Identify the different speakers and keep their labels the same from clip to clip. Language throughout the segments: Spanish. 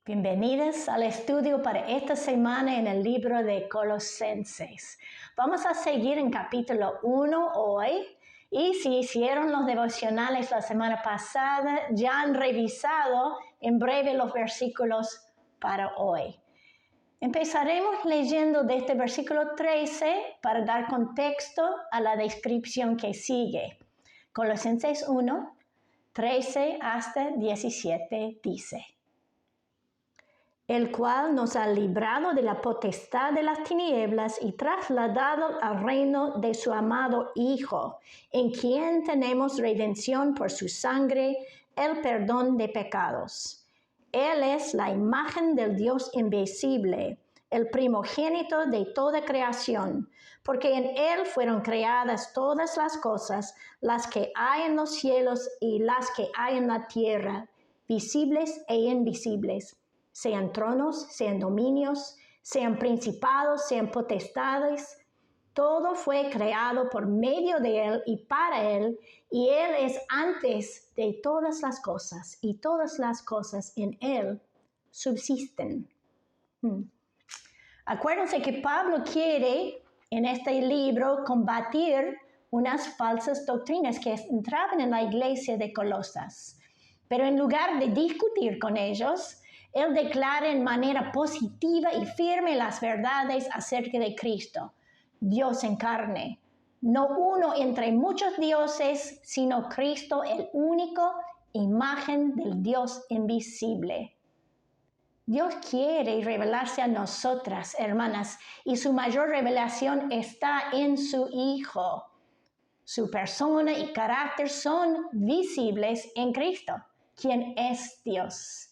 Speaker 1: Bienvenidos al estudio para esta semana en el libro de Colosenses. Vamos a seguir en capítulo 1 hoy y si hicieron los devocionales la semana pasada, ya han revisado en breve los versículos para hoy. Empezaremos leyendo desde versículo 13 para dar contexto a la descripción que sigue. Colosenses 1, 13 hasta 17 dice: el cual nos ha librado de la potestad de las tinieblas y trasladado al reino de su amado Hijo, en quien tenemos redención por su sangre, el perdón de pecados. Él es la imagen del Dios invisible, el primogénito de toda creación, porque en Él fueron creadas todas las cosas, las que hay en los cielos y las que hay en la tierra, visibles e invisibles, sean tronos, sean dominios, sean principados, sean potestades. Todo fue creado por medio de Él y para Él, y Él es antes de todas las cosas, y todas las cosas en Él subsisten. Acuérdense que Pablo quiere en este libro combatir unas falsas doctrinas que entraban en la iglesia de Colosas. Pero en lugar de discutir con ellos, él declara en manera positiva y firme las verdades acerca de Cristo, Dios en carne. No uno entre muchos dioses, sino Cristo, el único imagen del Dios invisible. Dios quiere revelarse a nosotras, hermanas, y su mayor revelación está en su Hijo. Su persona y carácter son visibles en Cristo, quien es Dios.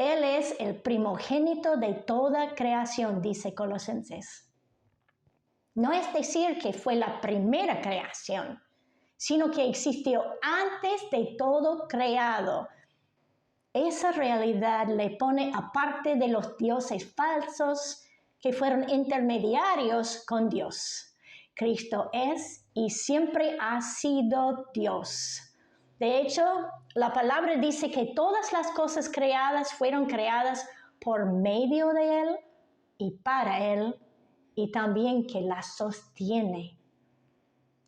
Speaker 1: Él es el primogénito de toda creación, dice Colosenses. No es decir que fue la primera creación, sino que existió antes de todo creado. Esa realidad le pone aparte de los dioses falsos que fueron intermediarios con Dios. Cristo es y siempre ha sido Dios. De hecho, la palabra dice que todas las cosas creadas fueron creadas por medio de Él y para Él, y también que las sostiene.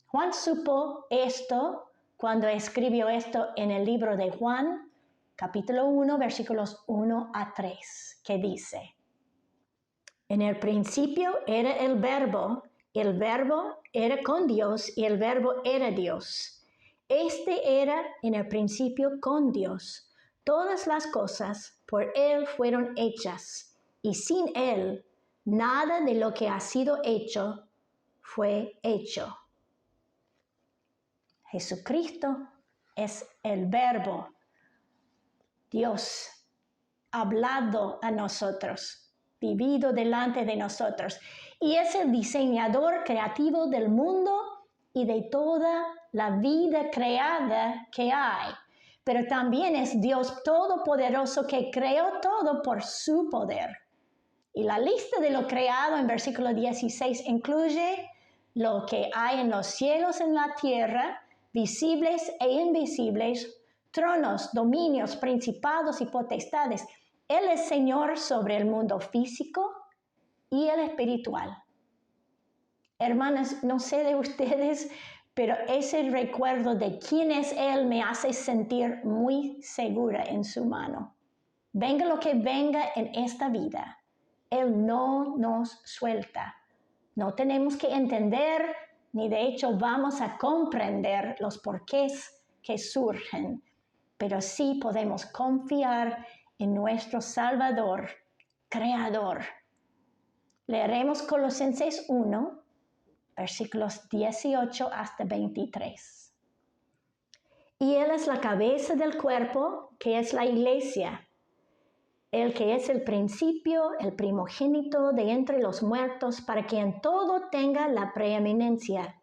Speaker 1: Juan supo esto cuando escribió esto en el libro de Juan, capítulo 1, versículos 1 a 3, que dice: en el principio era el verbo era con Dios y el verbo era Dios. Este era en el principio con Dios. Todas las cosas por Él fueron hechas, y sin Él nada de lo que ha sido hecho fue hecho. Jesucristo es el verbo, Dios hablado a nosotros, vivido delante de nosotros, y es el diseñador creativo del mundo y de toda la vida creada que hay. Pero también es Dios todopoderoso que creó todo por su poder. Y la lista de lo creado en versículo 16 incluye lo que hay en los cielos, en la tierra, visibles e invisibles, tronos, dominios, principados y potestades. Él es Señor sobre el mundo físico y el espiritual. Hermanas, no sé de ustedes, pero ese recuerdo de quién es Él me hace sentir muy segura en su mano. Venga lo que venga en esta vida, Él no nos suelta. No tenemos que entender, ni de hecho vamos a comprender los porqués que surgen, pero sí podemos confiar en nuestro Salvador, Creador. Leeremos Colosenses 1, versículos 18 hasta 23. Y Él es la cabeza del cuerpo, que es la iglesia, el que es el principio, el primogénito de entre los muertos, para que en todo tenga la preeminencia,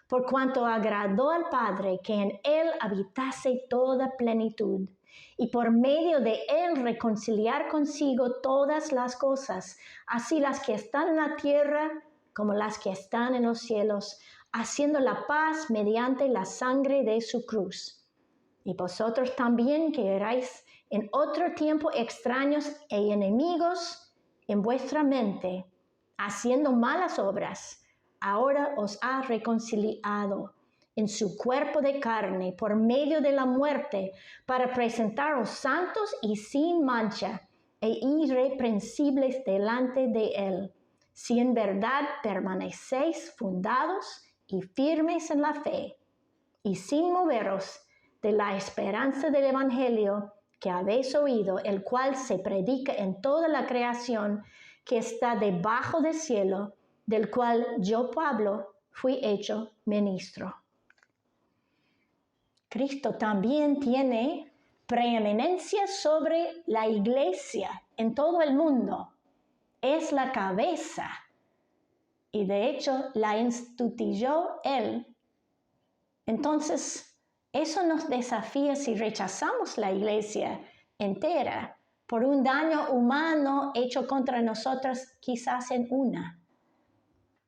Speaker 1: por cuanto agradó al Padre que en Él habitase toda plenitud, y por medio de Él reconciliar consigo todas las cosas, así las que están en la tierra como las que están en los cielos, haciendo la paz mediante la sangre de su cruz. Y vosotros también, que erais en otro tiempo extraños e enemigos en vuestra mente, haciendo malas obras, ahora os ha reconciliado en su cuerpo de carne por medio de la muerte, para presentaros santos y sin mancha e irreprensibles delante de él, si en verdad permanecéis fundados y firmes en la fe, y sin moveros de la esperanza del Evangelio que habéis oído, el cual se predica en toda la creación que está debajo del cielo, del cual yo, Pablo, fui hecho ministro. Cristo también tiene preeminencia sobre la iglesia en todo el mundo. Es la cabeza y de hecho la instituyó Él. Entonces, eso nos desafía si rechazamos la iglesia entera por un daño humano hecho contra nosotros quizás en una.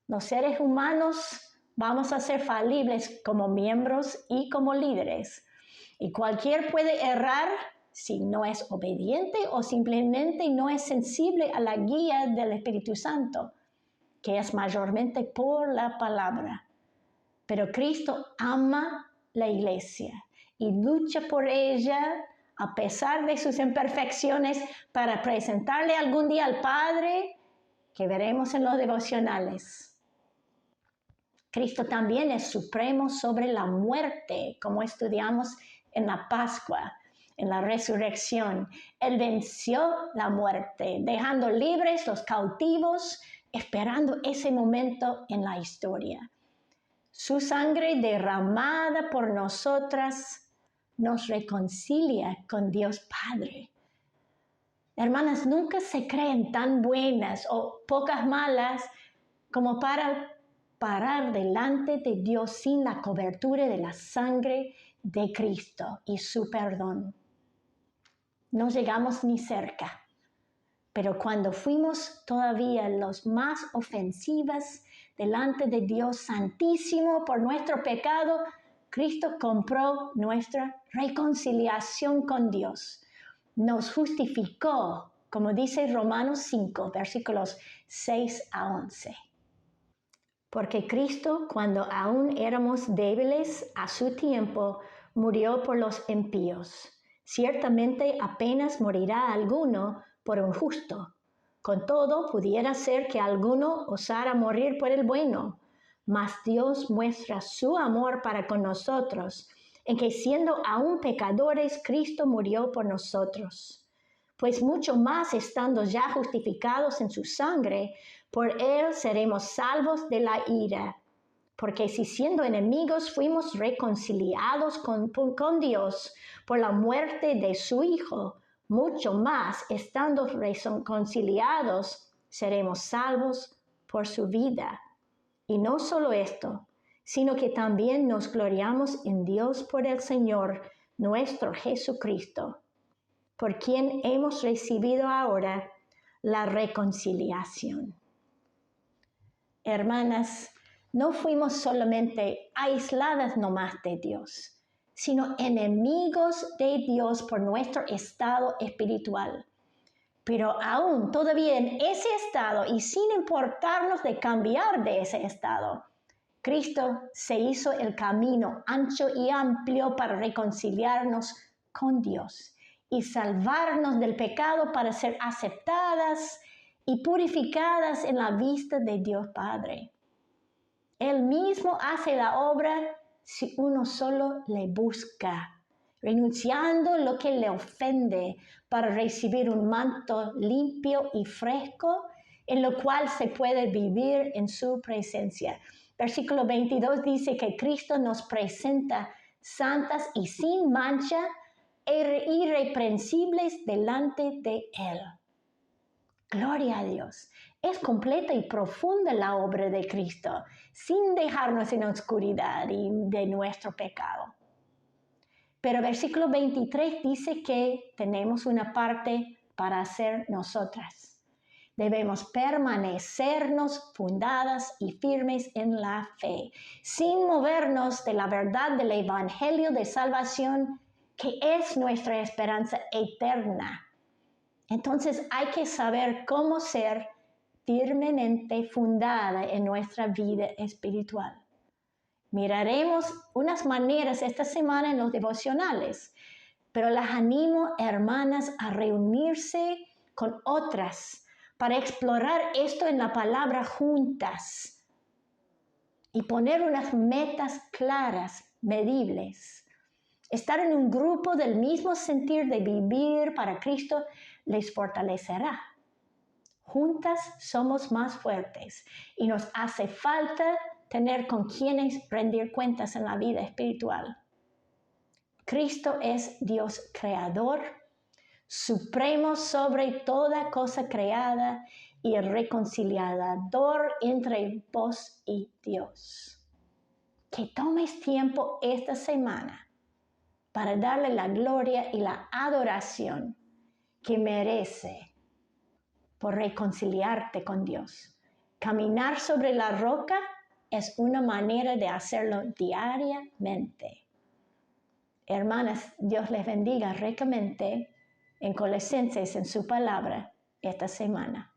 Speaker 1: Los seres humanos vamos a ser falibles como miembros y como líderes. Y cualquiera puede errar si no es obediente o simplemente no es sensible a la guía del Espíritu Santo, que es mayormente por la palabra. Pero Cristo ama la iglesia y lucha por ella a pesar de sus imperfecciones para presentarle algún día al Padre, que veremos en los devocionales. Cristo también es supremo sobre la muerte, como estudiamos en la Pascua, en la resurrección. Él venció la muerte, dejando libres los cautivos, esperando ese momento en la historia. Su sangre derramada por nosotras nos reconcilia con Dios Padre. Hermanas, nunca se creen tan buenas o pocas malas como para parar delante de Dios sin la cobertura de la sangre de Cristo y su perdón. No llegamos ni cerca, pero cuando fuimos todavía los más ofensivas delante de Dios Santísimo por nuestro pecado, Cristo compró nuestra reconciliación con Dios. Nos justificó, como dice Romanos 5, versículos 6 a 11. Porque Cristo, cuando aún éramos débiles a su tiempo, murió por los impíos. Ciertamente apenas morirá alguno por un justo. Con todo, pudiera ser que alguno osara morir por el bueno. Mas Dios muestra su amor para con nosotros, en que siendo aún pecadores, Cristo murió por nosotros. Pues mucho más estando ya justificados en su sangre, por él seremos salvos de la ira. Porque si siendo enemigos fuimos reconciliados con Dios por la muerte de su Hijo, mucho más estando reconciliados seremos salvos por su vida. Y no solo esto, sino que también nos gloriamos en Dios por el Señor nuestro Jesucristo, por quien hemos recibido ahora la reconciliación. Hermanas, no fuimos solamente aisladas nomás de Dios, sino enemigos de Dios por nuestro estado espiritual. Pero aún todavía en ese estado y sin importarnos de cambiar de ese estado, Cristo se hizo el camino ancho y amplio para reconciliarnos con Dios y salvarnos del pecado para ser aceptadas y purificadas en la vista de Dios Padre. Él mismo hace la obra si uno solo le busca, renunciando lo que le ofende para recibir un manto limpio y fresco en lo cual se puede vivir en su presencia. Versículo 22 dice que Cristo nos presenta santas y sin mancha e irreprensibles delante de Él. Gloria a Dios. Es completa y profunda la obra de Cristo, sin dejarnos en oscuridad y de nuestro pecado. Pero versículo 23 dice que tenemos una parte para hacer nosotras. Debemos permanecernos fundadas y firmes en la fe, sin movernos de la verdad del Evangelio de salvación que es nuestra esperanza eterna. Entonces hay que saber cómo ser firmemente fundada en nuestra vida espiritual. Miraremos unas maneras esta semana en los devocionales, pero las animo, hermanas, a reunirse con otras para explorar esto en la palabra juntas y poner unas metas claras, medibles. Estar en un grupo del mismo sentir de vivir para Cristo les fortalecerá. Juntas somos más fuertes y nos hace falta tener con quienes rendir cuentas en la vida espiritual. Cristo es Dios creador, supremo sobre toda cosa creada y reconciliador entre vos y Dios. Que tomes tiempo esta semana para darle la gloria y la adoración que merece por reconciliarte con Dios. Caminar sobre la roca es una manera de hacerlo diariamente. Hermanas, Dios les bendiga ricamente en Colosenses en su palabra esta semana.